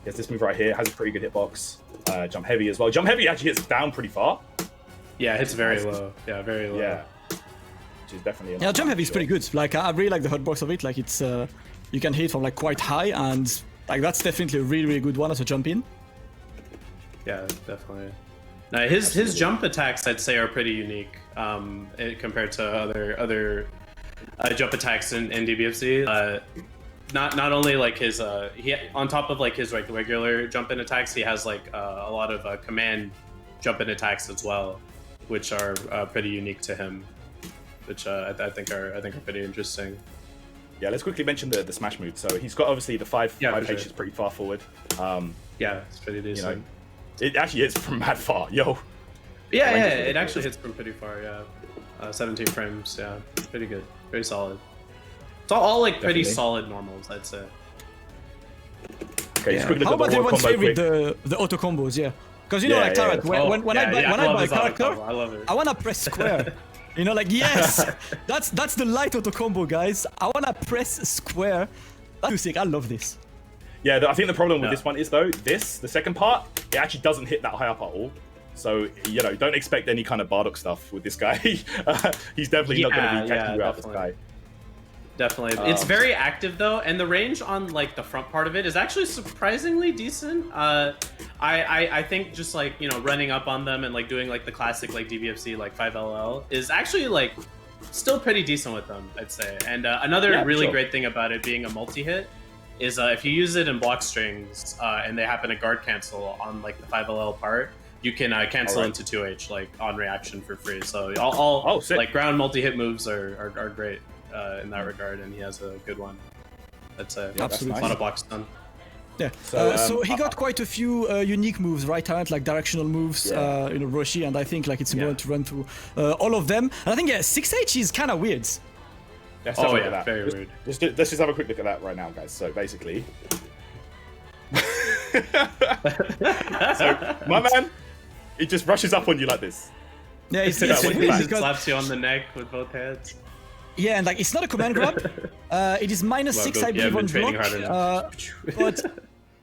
He has this move right here. Has a pretty good hitbox. Jump heavy as well. Jump heavy actually hits down pretty far. Yeah, it hits very low. Yeah, very low. Yeah. Which is definitely. Yeah, jump heavy is pretty good. Like I really like the hotbox of it. Like it's you can hit from like quite high, and like that's definitely a really good one as a jump in. Yeah, definitely. Now his jump attacks I'd say are pretty unique compared to other jump attacks in DBFZ. Not only like his he on top of like his like regular jump in attacks, he has like a lot of command jump in attacks as well, which are pretty unique to him, which I think are pretty interesting. Yeah, let's quickly mention the smash move. So he's got obviously the 5 H is pretty far forward. Yeah, it's pretty decent. You know, it actually hits from mad far, yo. Yeah, it actually hits from pretty far. Yeah, 17 frames. Yeah, pretty good, very solid. It's all like pretty solid normals, I'd say. Okay, yeah. How about everyone's favorite, the auto combos? Yeah, because you know, like Tarot, when I buy a character, I love it. I wanna press square. You know, like yes, that's the light auto combo, guys. I wanna press square. That's too sick. I love this. Yeah, I think the problem with this one is though, the second part, it actually doesn't hit that high up at all. So, you know, don't expect any kind of Bardock stuff with this guy. He's definitely not going to be catching you out, this guy. Definitely. It's very active though, and the range on like the front part of it is actually surprisingly decent. I think just like, you know, running up on them and like doing like the classic like DBFZ like 5LL is actually like still pretty decent with them, I'd say. And another really great thing about it being a multi-hit is if you use it in block strings and they happen to guard cancel on like the 5LL part, you can cancel into 2H like on reaction for free. So all like ground multi-hit moves are great in that regard, and he has a good one. That's a lot of blocks done. Yeah. So he got quite a few unique moves, right? Like directional moves, you know, Roshi, and I think like it's important to run through all of them. And I think 6H is kind of weird. Let's very weird. Let's just have a quick look at that right now, guys. So basically, so my man, he just rushes up on you like this. Yeah, he slaps you on the neck with both hands. Yeah, and like it's not a command grab. It is -6, I believe, on block. But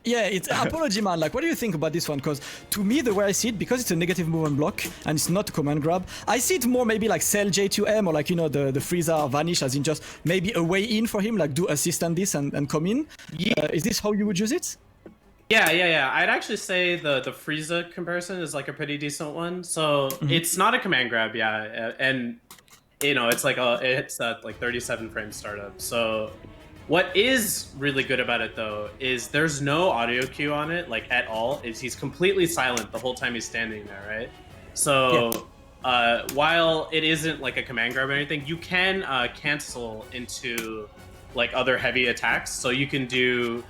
yeah, it's apology, man. Like, what do you think about this one? Because to me, the way I see it, because it's a negative move on block and it's not a command grab, I see it more maybe like sell J2M or like, you know, the Frieza vanish, as in just maybe a way in for him, like do assist on this and come in. Yeah. Is this how you would use it? Yeah. I'd actually say the Frieza comparison is like a pretty decent one. So it's not a command grab, and you know, it's like it's at like 37 frame startup. So what is really good about it though is there's no audio cue on it, like at all. He's completely silent the whole time he's standing there, right? So while it isn't like a command grab or anything, you can cancel into like other heavy attacks. So you can do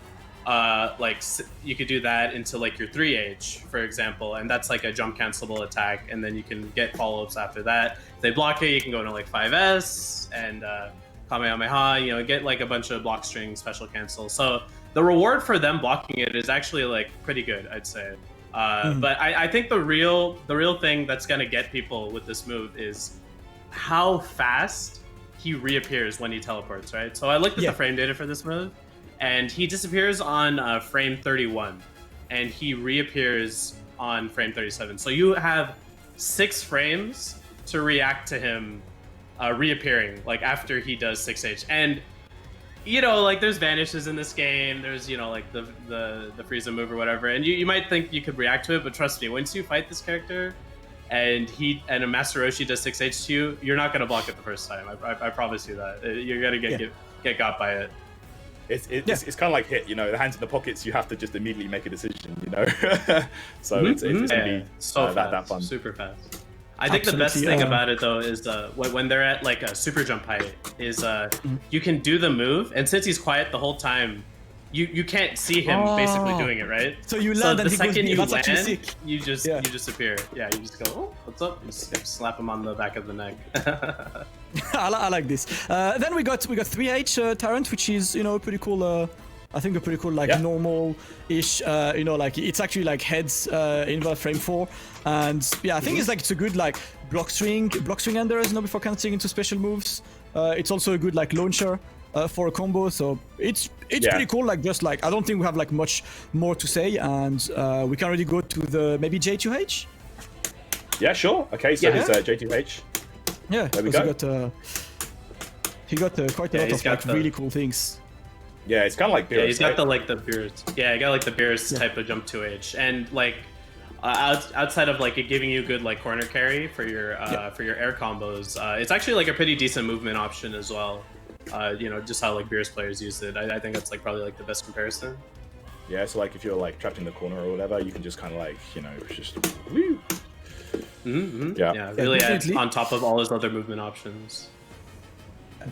like you could do that into like your 3H, for example, and that's like a jump cancelable attack, and then you can get follow-ups after that. If they block it, you can go into like 5S and Kamehameha, you know, get like a bunch of block string special cancel. So the reward for them blocking it is actually like pretty good, I'd say. But I think the real thing that's gonna get people with this move is how fast he reappears when he teleports, right? So I looked at the frame data for this move, and he disappears on frame 31, and he reappears on frame 37. So you have 6 frames to react to him reappearing, like after he does 6H. And you know, like there's vanishes in this game. There's, you know, like the Frieza move or whatever, and you might think you could react to it, but trust me, once you fight this character and a Master Roshi does 6H to you, you're not gonna block it the first time. I promise you that. You're gonna get got by it. It's kind of like hit, you know, the hands in the pockets, you have to just immediately make a decision, you know. So it's gonna be so that fun. Super fast. I think the best thing about it though is when they're at like a super jump height is you can do the move, and since he's quiet the whole time, you can't see him basically doing it, right? So you land, and the second you land, you just appear. Yeah, you just go, oh, what's up? You just slap him on the back of the neck. I like this. Then we got 3H Tyrant, which is, you know, pretty cool. I think a pretty cool, like normal-ish, you know, like it's actually like heads in the frame 4, and I think it's a good like block string enders, you know, before canceling into special moves. It's also a good like launcher for a combo, so it's pretty cool. Like just like I don't think we have like much more to say, and we can already go to the maybe J2H. Yeah, sure. Okay, so there's J2H. Yeah, there we go. He got quite a lot of like really cool things. Yeah, it's kind of like Beerus. Yeah, he's got the Beerus. Yeah, he got like the Beerus type of jump 2H, and like outside of like it giving you good like corner carry for your air combos, it's actually like a pretty decent movement option as well. You know, just how like Beerus players use it. I think that's like probably like the best comparison. Yeah, so like if you're like trapped in the corner or whatever, you can just kind of like, you know, just woo. Yeah, really on top of all his other movement options.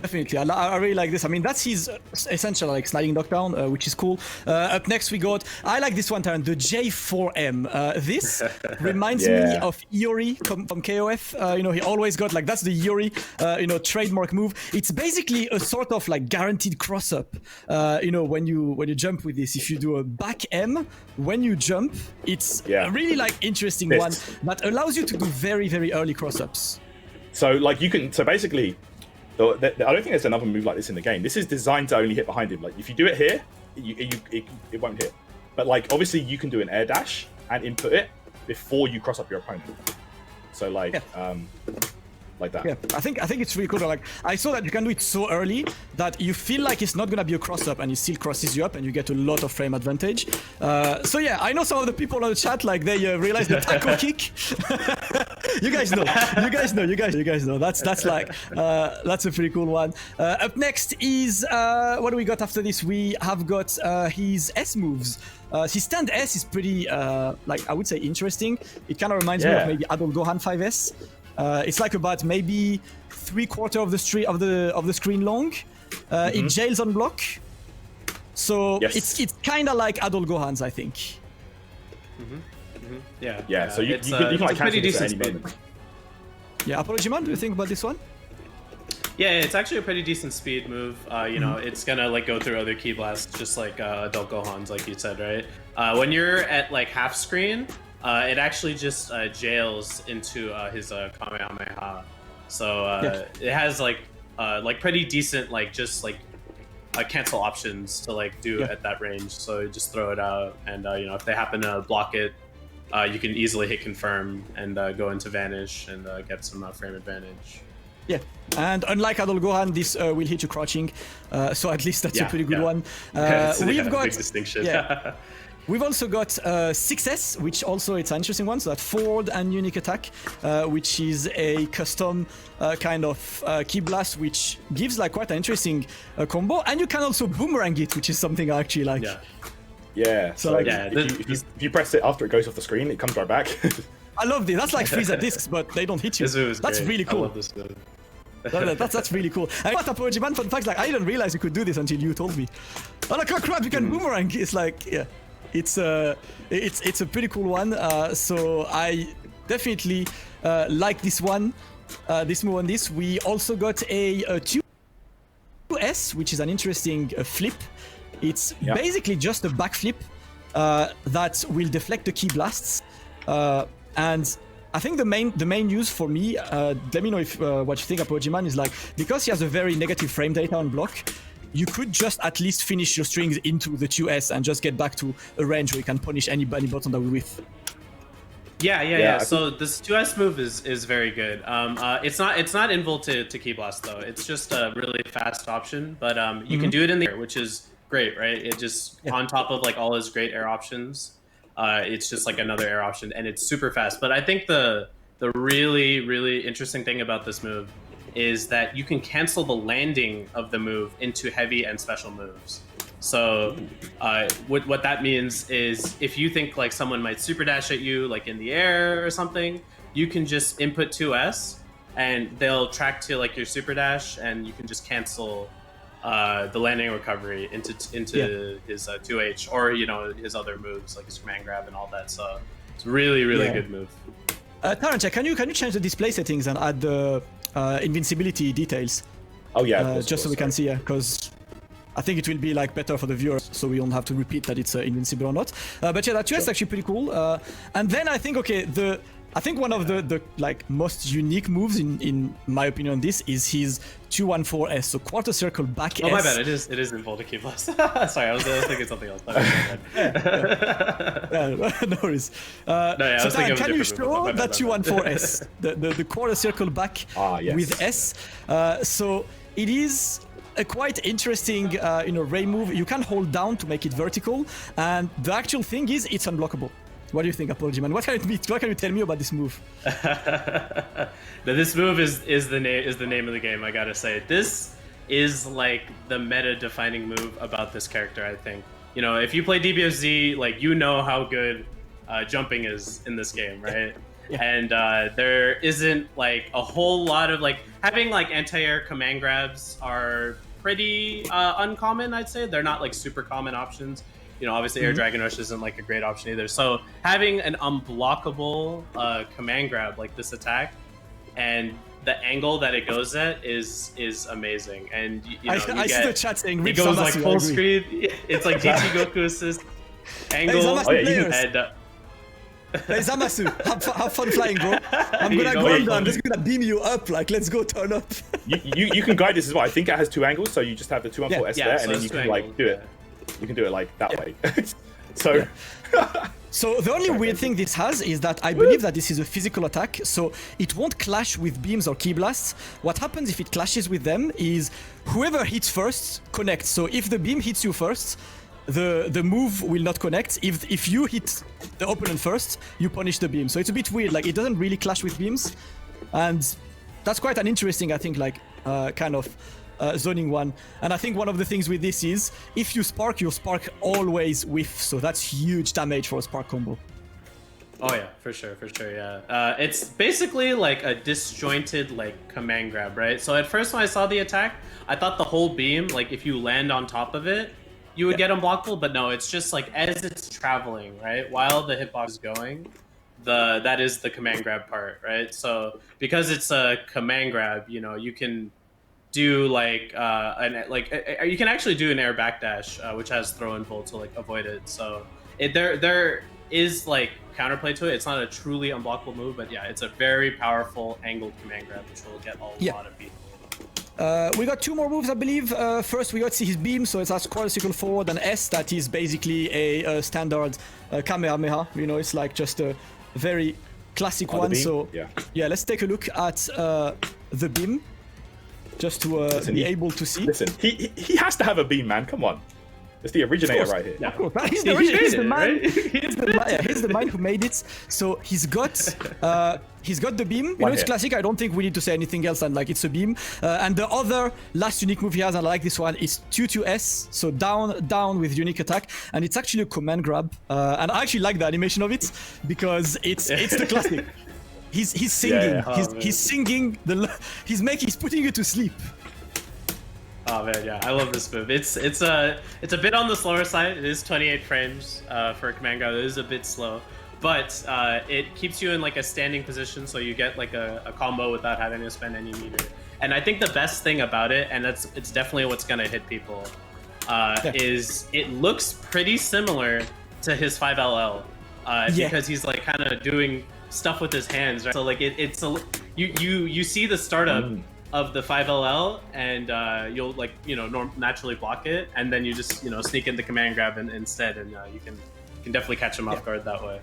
Definitely, I really like this. I mean, that's his essential like sliding knockdown, which is cool. Up next we got, I like this one, Taran, the J4M. This reminds me of Iori from KOF. You know, he always got like, that's the Iori, you know, trademark move. It's basically a sort of like guaranteed cross up. You know, when you jump with this, if you do a back M when you jump, it's a really like interesting one that allows you to do very, very early cross ups. So like you can, so basically, I don't think there's another move like this in the game. This is designed to only hit behind him. Like if you do it here, it won't hit. But like obviously you can do an air dash and input it before you cross up your opponent. So like like that. Yeah, I think it's really cool. Like I saw that you can do it so early that you feel like it's not gonna be a cross up, and it still crosses you up, and you get a lot of frame advantage. So yeah, I know some of the people on the chat like they realize the taco kick. You guys know. That's like that's a pretty cool one. Up next is what do we got after this? We have got his S moves. His stand S is pretty like I would say interesting. It kind of reminds me of maybe Adult Gohan 5S. It's like about maybe 3/4 of the screen long. It jails on block, so it's kind of like Adult Gohan's, I think. Yeah. So you can like cancel this at any moment. Yeah, Apology Man, do you think about this one? Yeah, it's actually a pretty decent speed move. You know, it's gonna like go through other key blasts, just like Adult Gohan's, like you said, right? When you're at like half screen, it actually just jails into his Kamehameha. So it has like pretty decent like just like cancel options to like do at that range. So you just throw it out, and you know, if they happen to block it, you can easily hit confirm and go into vanish and get some frame advantage. Yeah, and unlike Adult Gohan, this will hit you crouching, so at least that's a pretty good one. We've got big distinction. We've also got 6S, which also it's an interesting one. So that forward and unique attack, which is a custom kind of key blast, which gives like quite an interesting combo, and you can also boomerang it, which is something I actually like. Yeah. So like, if you press it after it goes off the screen, it comes right back. I love this. That's like Frieza discs, but they don't hit you. That's really cool. I love this move. That's really cool. And what Apology Man, fun fact, like I didn't realize you could do this until you told me. Oh, like, oh crap, you can boomerang. It's like, it's a pretty cool one. So I definitely like this one, this move on this. We also got a 2S, which is an interesting flip. It's basically just a backflip that will deflect the key blasts. And I think the main use for me, let me know if what you think, Apology Man, is like, because he has a very negative frame data on block, you could just at least finish your strings into the 2S and just get back to a range where you can punish any button that we're with. Yeah. So this 2S move is very good. It's not invul to key blast though. It's just a really fast option, but you can do it in the air, which is great, right? It just on top of like all his great air options. It's just like another air option, and it's super fast. But I think the really, really interesting thing about this move is that you can cancel the landing of the move into heavy and special moves. So what that means is if you think like someone might super dash at you like in the air or something, you can just input 2S and they'll track to like your super dash, and you can just cancel the landing recovery into his 2H, or you know, his other moves like his command grab and all that. So it's really good move. Tarancha, can you change the display settings and add the invincibility details? Oh yeah, just so we can see, because I think it will be like better for the viewers, so we don't have to repeat that it's invincible or not. But yeah, that 2S is actually pretty cool. And then I think the I think one of the like most unique moves in my opinion on this is his 214S, so quarter circle back S. Oh my bad, it is in Volta plus. Sorry, I was thinking something else. No worries. So Dan, can you show that 214S, the quarter circle back with S? So it is a quite interesting ray move. You can hold down to make it vertical, and the actual thing is it's unblockable. What do you think, Apology Man? What can you tell me about this move? This move is the name of the game. I gotta say, this is like the meta-defining move about this character. I think if you play DBFZ, like how good jumping is in this game, right? Yeah. And there isn't like a whole lot of like having like anti-air command grabs are pretty uncommon. I'd say they're not like super common options. Obviously Air Dragon Rush isn't like a great option either. So having an unblockable command grab like this attack, and the angle that it goes at is amazing. And I see the chat saying it goes like full screen. It's like GT Goku assist angle. Hey Zamasu, have fun flying, bro. I'm gonna go under. I'm just gonna beam you up. Like, let's go turn up. you can guide this as well. I think it has 2 angles, so you just have the 214S there, and then you can like do it. You can do it like that way. So so the only weird thing this has is that I believe that this is a physical attack, so it won't clash with beams or ki blasts. What happens if it clashes with them is whoever hits first connects. So if the beam hits you first, the move will not connect. If you hit the opponent first, you punish the beam. So it's a bit weird. Like, it doesn't really clash with beams, and that's quite an interesting, I think, like kind of zoning one. And I think one of the things with this is if you spark, your spark always whiff, so that's huge damage for a spark combo. Oh yeah, for sure, yeah. It's basically like a disjointed like command grab, right? So at first when I saw the attack, I thought the whole beam, like if you land on top of it, you would get unblockable, but no, it's just like as it's traveling, right? While the hitbox is going, that is the command grab part, right? So because it's a command grab, you can do like you can actually do an air backdash, which has throw and pull to like avoid it. So there is like counterplay to it. It's not a truly unblockable move, but yeah, it's a very powerful angled command grab, which will get a lot of people. We got 2 more moves, I believe. First, we got his beam, so it's a quarter circle forward, and S, that is basically a standard Kamehameha. It's like just a very classic one. So yeah, let's take a look at the beam, just to be able to see. Listen, he has to have a beam, man. Come on. It's the originator right here. Yeah, of course. He's the originator. He's the man who made it. So he's got the beam. It's classic. I don't think we need to say anything else than like it's a beam. And the other last unique move he has, and I like this one, is 2-2-S. So down with unique attack, and it's actually a command grab. And I actually like the animation of it because it's the classic. He's singing. He's singing. He's putting you to sleep. Oh man, yeah, I love this move. It's a bit on the slower side. It is 28 frames for a command grab. It is a bit slow, but it keeps you in like a standing position, so you get like a combo without having to spend any meter. And I think the best thing about it, and it's definitely what's gonna hit people, is it looks pretty similar to his 5LL because he's like kind of doing stuff with his hands, right? So like you see the startup of the 5LL, and you'll like naturally block it, and then you just sneak in the command grab instead, and you can definitely catch him off guard that way.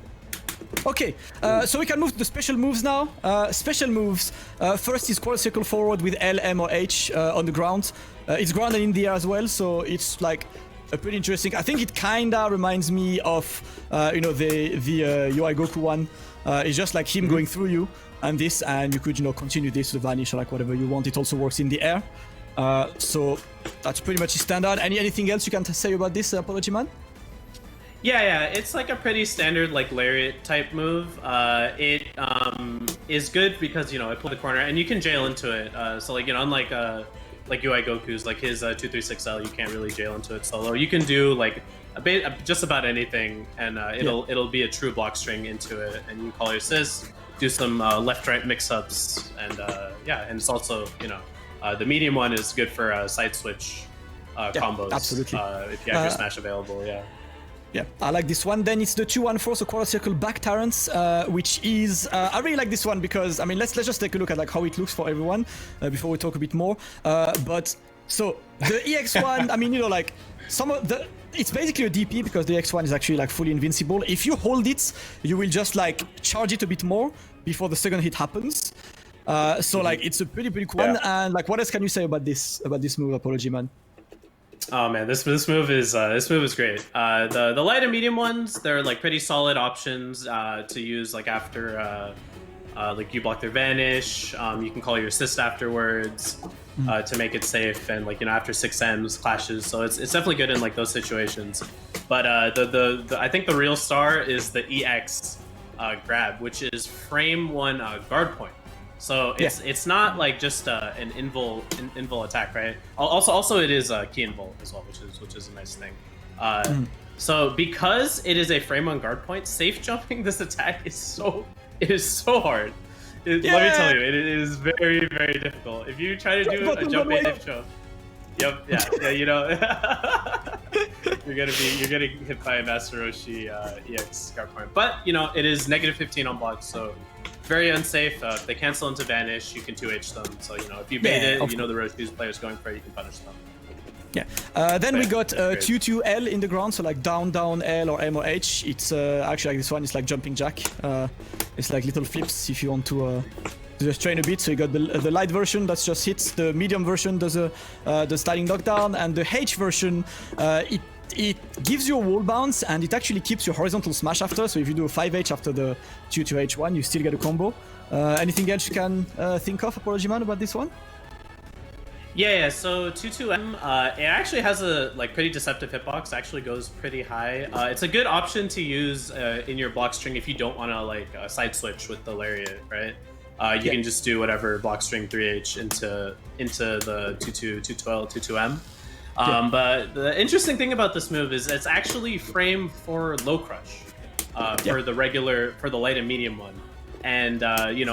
Okay, so we can move to the special moves now. Special moves. First is quarter circle forward with L, M, or H on the ground. It's grounded in the air as well, so it's like a pretty interesting. I think it kinda reminds me of the UI Goku one. It's just like him going through you. And this, and you could continue this to vanish or like whatever you want. It also works in the air, so that's pretty much standard. Anything else you can say about this, Apology Man? Yeah, it's like a pretty standard like lariat type move. It is good because it pulled the corner and you can jail into it. So like unlike like UI Goku's, like his 236L, you can't really jail into it solo. You can do like just about anything, and it'll be a true block string into it, and you call your assist. Do some left-right mix-ups, and and it's also the medium one is good for side switch combos. Absolutely. If you have your smash available, Yeah, I like this one. Then it's the 2-1-4, so quarter circle back Tyrants, which is I really like this one because I mean let's just take a look at like how it looks for everyone before we talk a bit more. But so the EX1, I mean like some of the it's basically a DP because the EX1 is actually like fully invincible. If you hold it, you will just like charge it a bit more before the second hit happens. So like it's a pretty cool one. And like what else can you say about this move, Apology Man? Oh man, this move is great. The light and medium ones, they're like pretty solid options to use like after like you block their vanish. You can call your assist afterwards to make it safe, and like after 6Ms clashes. So it's definitely good in like those situations. But the I think the real star is the EX grab, which is frame 1 guard point. So it's not like just an invul attack, right? Also it is a key invul as well, which is a nice thing. So because it is a frame 1 guard point, safe jumping this attack is so hard. Let me tell you, it is very difficult. If you try to do a jump safe jump, you're gonna get hit by a Master Roshi EX guard point. But it is -15 on blocks, so very unsafe. If they cancel into vanish, you can 2H them. So if you bait it, the Roshi's player's going for it, you can punish them. Yeah. Then we got 2-2 L in the ground, so like down L or M or H. It's actually like this one is like jumping jack. It's like little flips if you want to just train a bit. So you got the light version that's just hits. The medium version does the sliding knockdown, and the H version it gives you a wall bounce and it actually keeps your horizontal smash after. So if you do a 5H after the 2-2H1, you still get a combo. Anything else you can think of, Apology Man, about this one? Yeah. So 2-2M, it actually has a like pretty deceptive hitbox. Actually goes pretty high. It's a good option to use in your block string if you don't want to like side switch with the lariat, right? You can just do whatever block string 3H into the 2-2L, 2-2M. But the interesting thing about this move is it's actually framed for low crush for the light and medium one. And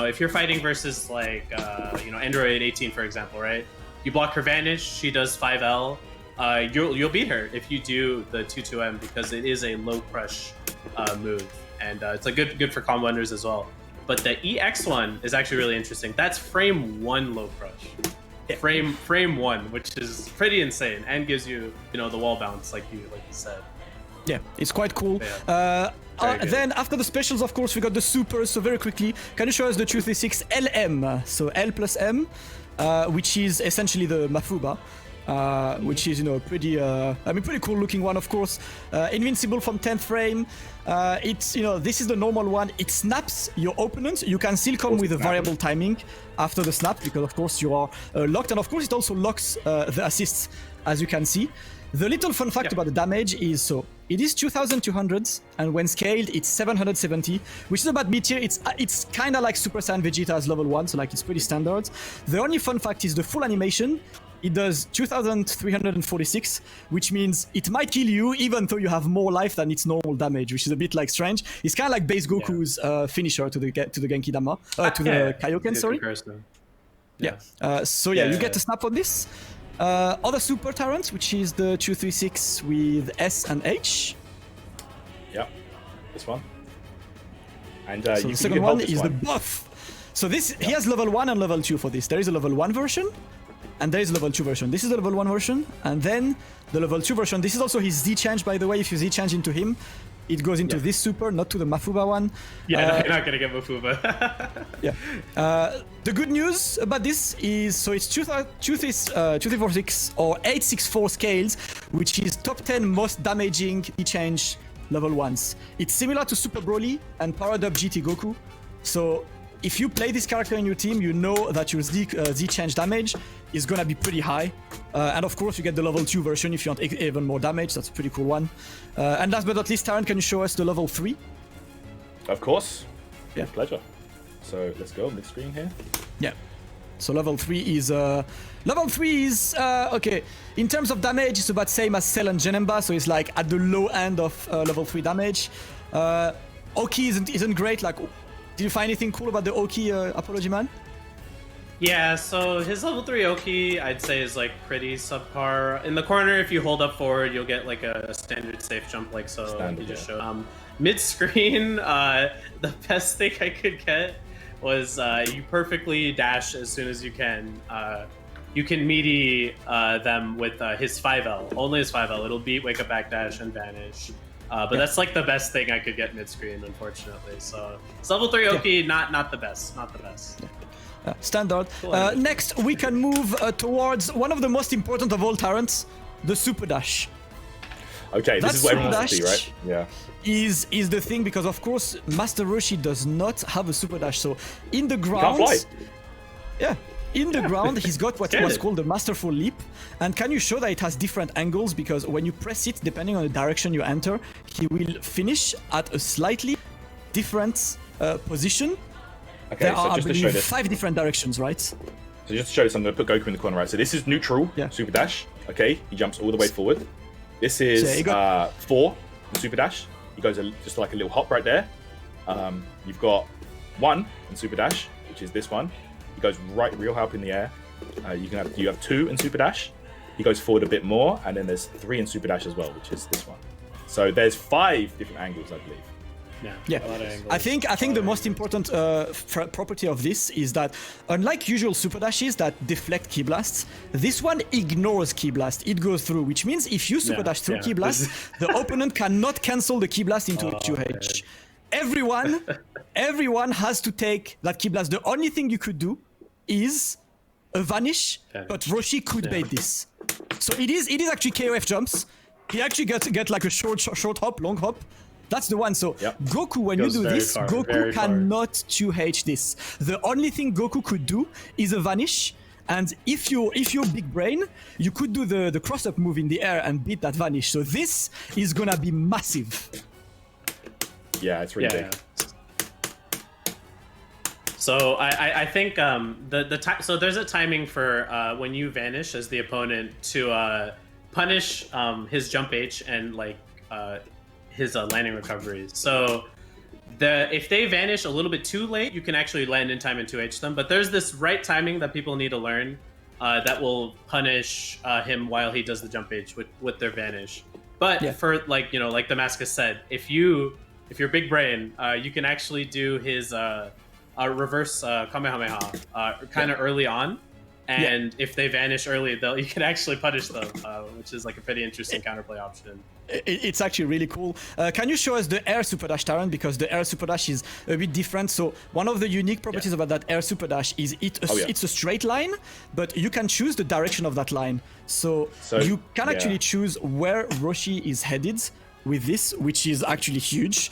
if you're fighting versus like Android 18 for example, right? You block her vanish, she does 5L. You'll beat her if you do the 2-2M because it is a low crush move, and it's a good for combo enders as well. But the EX one is actually really interesting. That's frame 1 low crush. Frame 1, which is pretty insane and gives you the wall bounce like you said. Yeah, it's quite cool. Then after the specials, of course, we got the supers. So very quickly, can you show us the 236 LM? So L plus M, which is essentially the Mafuba, which is pretty pretty cool looking one, of course. Invincible from 10th frame. It's this is the normal one. It snaps your opponent. You can still come with a variable timing after the snap because of course you are locked, and of course it also locks the assists, as you can see. The little fun fact about the damage is so it is 2200 and when scaled it's 770, which is about mid-tier. It's kind of like Super Saiyan Vegeta's level 1, so like it's pretty standard. The only fun fact is the full animation. It does 2346, which means it might kill you even though you have more life than its normal damage, which is a bit like strange. It's kind of like base Goku's finisher to the Genki Dama, to the Kaioken, sorry. You get a snap on this. Other super Tyrants, which is the 236 with S and H. Yeah, this one. And so the second one is the buff. So this he has level 1 and level 2 for this. There is a level 1 version. And there is a level 2 version. This is the level 1 version, and then the level 2 version. This is also his Z change, by the way. If you Z change into him, it goes into this super, not to the Mafuba one. Yeah, you're not gonna get Mafuba. The good news about this is, so it's 2346 or 864 scales, which is top 10 most damaging Z change level 1s. It's similar to Super Broly and powered up GT Goku. So if you play this character in your team, you know that your Z change damage is gonna be pretty high. And of course, you get the level 2 version if you want even more damage. That's a pretty cool one. And last but not least, Taran, can you show us the level 3? Of course. Yeah. With pleasure. So let's go mid screen here. Yeah. So level 3 is okay. In terms of damage, it's about same as Cell and Genemba, so it's like at the low end of level 3 damage. Oki isn't great. Like, did you find anything cool about the Oki, Apology Man? Yeah, so his level 3 Oki, I'd say, is like pretty subpar. In the corner, if you hold up forward, you'll get like a standard safe jump like so. Standard, You just yeah. showed. Mid-screen, the best thing I could get was you perfectly dash as soon as you can. You can meaty them with his 5L, only his 5L. It'll beat Wake Up Backdash and Vanish. But that's like the best thing I could get mid-screen, unfortunately. So it's level 3 Oki, not the best, not the best. Standard. Next, we can move towards one of the most important of all Tyrants, the Super Dash. Okay, this is what everyone wants to see, right? Yeah. Is the thing, because of course Master Roshi does not have a Super Dash. So in the ground, Can't fly. Yeah, in the ground he's got what was called the Masterful Leap. And can you show that it has different angles? Because when you press it, depending on the direction you enter, he will finish at a slightly different position. Okay, There so are, I just to show believe, this. 5 different directions, right? So just to show this, I'm going to put Goku in the corner, right? So this is neutral, Yeah. super dash. Okay, he jumps all the way forward. This is So you got- 4, the super dash. He goes just like a little hop right there. You've got 1 in super dash, which is this one. He goes real high up in the air. You have 2 in super dash. He goes forward a bit more, and then there's 3 in super dash as well, which is this one. So there's 5 different angles, I believe. Yeah, a lot of angles. I think the most important property of this is that, unlike usual super dashes that deflect Ki Blasts, this one ignores Ki Blast. It goes through, which means if you super dash through Ki Blast, the opponent cannot cancel the Ki Blast into a QH. Everyone has to take that Ki Blast. The only thing you could do is a vanish, but Roshi could bait this. So it is actually KOF jumps. He actually get like a short hop, long hop. That's the one. So Goku, when you do this, Goku cannot 2H this. The only thing Goku could do is a vanish. And if you're big brain, you could do the cross-up move in the air and beat that vanish. So this is gonna be massive. Yeah, it's really big. So I think so there's a timing for when you vanish as the opponent to punish his jump H and like his landing recovery. So if they vanish a little bit too late, you can actually land in time and 2H them. But there's this right timing that people need to learn that will punish him while he does the jump H with their vanish. But for like like Damascus said, if you're big brain, you can actually do his reverse Kamehameha kind of early on. And if they vanish early, you can actually punish them, which is like a pretty interesting counterplay option. It's actually really cool. Can you show us the air super dash, Taran? Because the air super dash is a bit different. So one of the unique properties about that air super dash is it's a straight line, but you can choose the direction of that line. So you can actually choose where Roshi is headed with this, which is actually huge.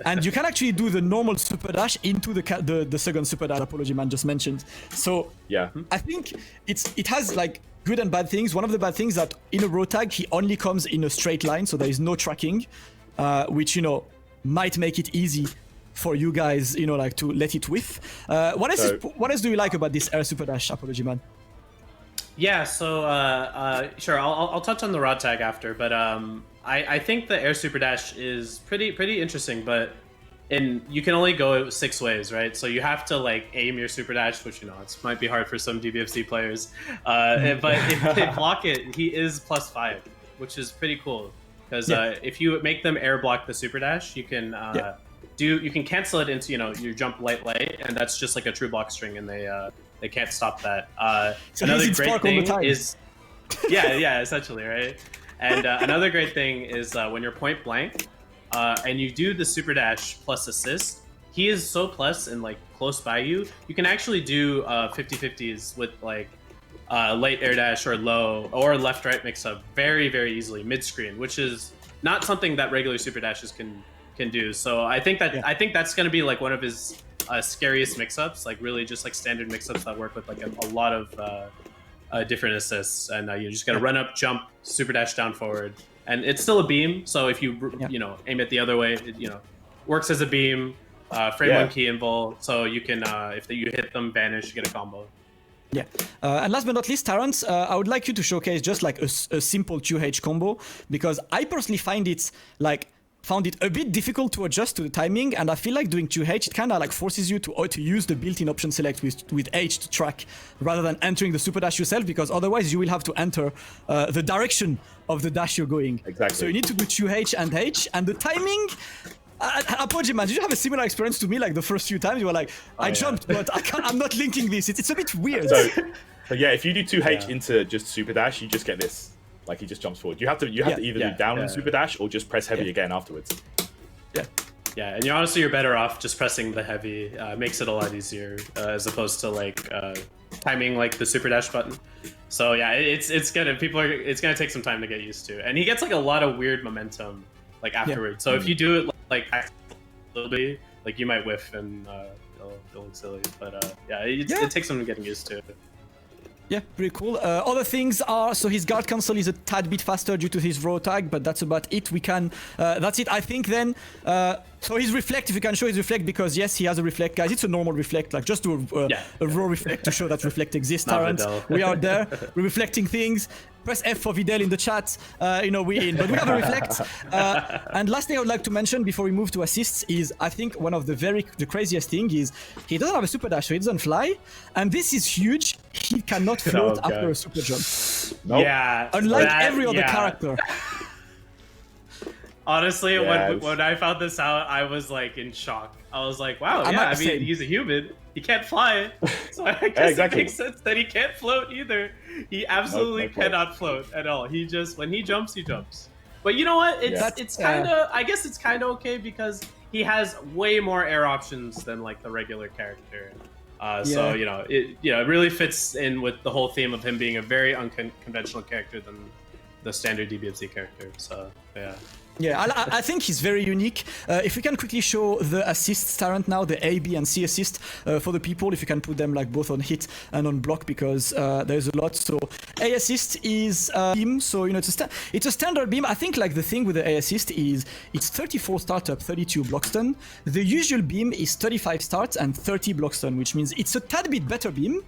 And you can actually do the normal super dash into the second super dash Apology Man just mentioned. So I think it has like good and bad things. One of the bad things that in a raw tag he only comes in a straight line, so there is no tracking, which might make it easy for you guys, like to let it whiff. What else do you like about this air super dash Apology Man? Yeah, so sure, I'll touch on the raw tag after, but I think the air super dash is pretty interesting, but you can only go 6 ways, right? So you have to like aim your super dash, which it might be hard for some DBFZ players. But if they block it, he is +5, which is pretty cool. Because if you make them air block the super dash, you can you can cancel it into your jump light, and that's just like a true block string, and they can't stop that. So another great thing is essentially, right? And another great thing is when you're point blank and you do the super dash plus assist, he is so plus and like close by you, you can actually do 50-50s with like late air dash or low or left right mix up very easily mid screen, which is not something that regular super dashes can do. So I think that's going to be like one of his scariest mix ups, like really just like standard mix ups that work with like a lot of different assists, and you just gotta run up, jump, super dash down forward, and it's still a beam. So if you aim it the other way, it works as a beam. Frame 1 key invul, so you can if you hit them, vanish, you get a combo. Yeah, and last but not least, Terrence, I would like you to showcase just like a simple 2H combo, because I personally find it like found it a bit difficult to adjust to the timing, and I feel like doing 2H, it kind of like forces you to use the built-in option select with H to track rather than entering the super dash yourself, because otherwise you will have to enter the direction of the dash you're going. Exactly. So you need to do 2H and H, and the timing, apology man, did you have a similar experience to me? Like the first few times you were like, I jumped, but I'm not linking this. It's a bit weird. So yeah, if you do 2H into just super dash, you just get this. Like he just jumps forward. You have to either do down and super dash or just press heavy again afterwards. Yeah, and you're better off just pressing the heavy. Makes it a lot easier as opposed to like timing like the super dash button. So yeah, it's gonna take some time to get used to. And he gets like a lot of weird momentum like afterwards. So if you do it like a little bit, like you might whiff and it'll look silly. But it takes some getting used to. Yeah, pretty cool. Other things are, so his guard cancel is a tad bit faster due to his raw tag, but that's about it. We can, that's it, I think then. So his reflect, if you can show his reflect, because yes, he has a reflect, guys. It's a normal reflect, like just do a raw reflect to show that reflect exists, Tarrant. We are there, we're reflecting things. Press F for Videl in the chat, we're in, but we have a reflect. And last thing I would like to mention before we move to assists is, I think one of the craziest thing is, he doesn't have a super dash, so he doesn't fly, and this is huge. He cannot float after a super jump. Nope. Yeah. Unlike every other character. Honestly, when I found this out, I was like in shock. I was like, wow, I mean, he's a human. He can't fly. So I guess it makes sense that he can't float either. He absolutely cannot float at all. He just, when he jumps, he jumps. But you know what? It's kind of, I guess it's kind of okay because he has way more air options than like the regular character. So, it really fits in with the whole theme of him being a very unconventional character than the standard DBFZ character. So, yeah. Yeah, I think he's very unique. If we can quickly show the assists, Tarrant, now, the A, B, and C assist for the people, if you can put them like both on hit and on block, because there's a lot. So A assist is beam, so it's a standard beam. I think like the thing with the A assist is it's 34 startup, 32 block stun. The usual beam is 35 starts and 30 block stun, which means it's a tad bit better beam,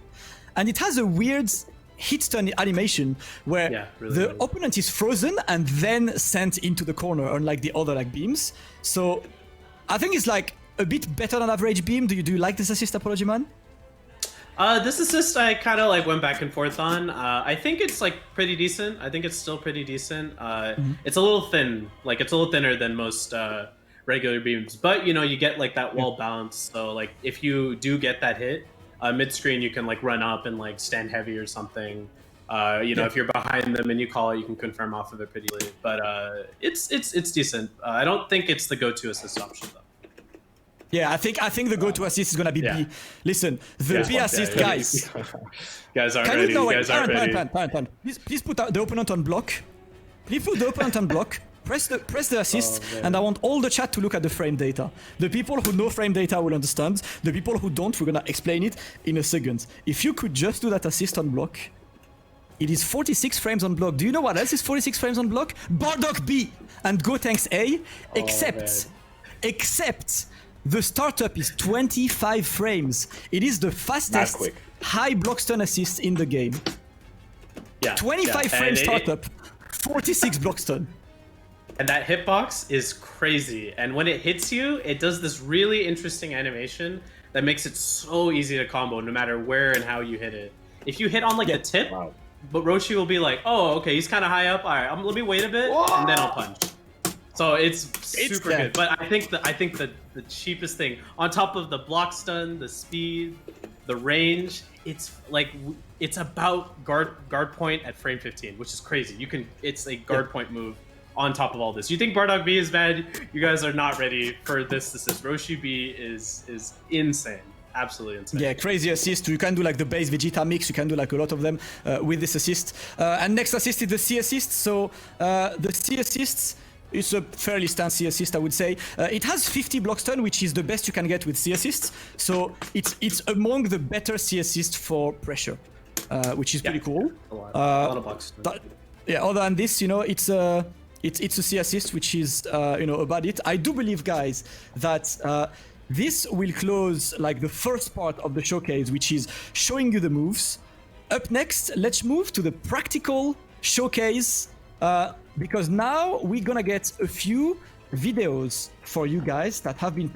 and it has a weird hit stun animation where the opponent is frozen and then sent into the corner, unlike the other like beams. So I think it's like a bit better than average beam. Do you like this assist, Apology Man? This assist I kind of like went back and forth on. I think it's like pretty decent. I think it's still pretty decent. It's a little thin, like it's a little thinner than most regular beams, but you get like that wall bounce. So like if you do get that hit, mid-screen, you can like run up and like stand heavy or something. If you're behind them and you call it, you can confirm off of it pretty easily. But it's decent. I don't think it's the go-to assist option though. Yeah, I think the go-to assist is gonna be B. Listen, the B assist, guys. Guys aren't ready. Guys aren't ready. Please put the opponent on block. Please put the opponent on block. Press the assist, and I want all the chat to look at the frame data. The people who know frame data will understand. The people who don't, we're gonna explain it in a second. If you could just do that assist on block, it is 46 frames on block. Do you know what else is 46 frames on block? Bardock B and Go Tanks A, except the startup is 25 frames. It is the fastest high block stun assist in the game. 25 frame startup, 46 block stun. And that hitbox is crazy. And when it hits you, it does this really interesting animation that makes it so easy to combo no matter where and how you hit it. If you hit on like the tip, but Roshi will be like, oh, okay, he's kind of high up. All right, let me wait a bit, and then I'll punch. So it's super good. But I think the cheapest thing, on top of the block stun, the speed, the range, it's about guard point at frame 15, which is crazy. It's a guard point move on top of all this. You think Bardock B is bad? You guys are not ready for this assist. Roshi B is insane. Absolutely insane. Yeah, crazy assist. You can do like the base Vegeta mix. You can do like a lot of them with this assist. And next assist is the C assist. So the C assists, it's a fairly standard C assist, I would say. It has 50 block stun, which is the best you can get with C assists. So it's among the better C assists for pressure, which is pretty cool. A lot of block stun. Other than this, it's a C assist, which is, about it. I do believe, guys, that this will close like the first part of the showcase, which is showing you the moves. Up next, let's move to the practical showcase, because now we're gonna get a few videos for you guys that have been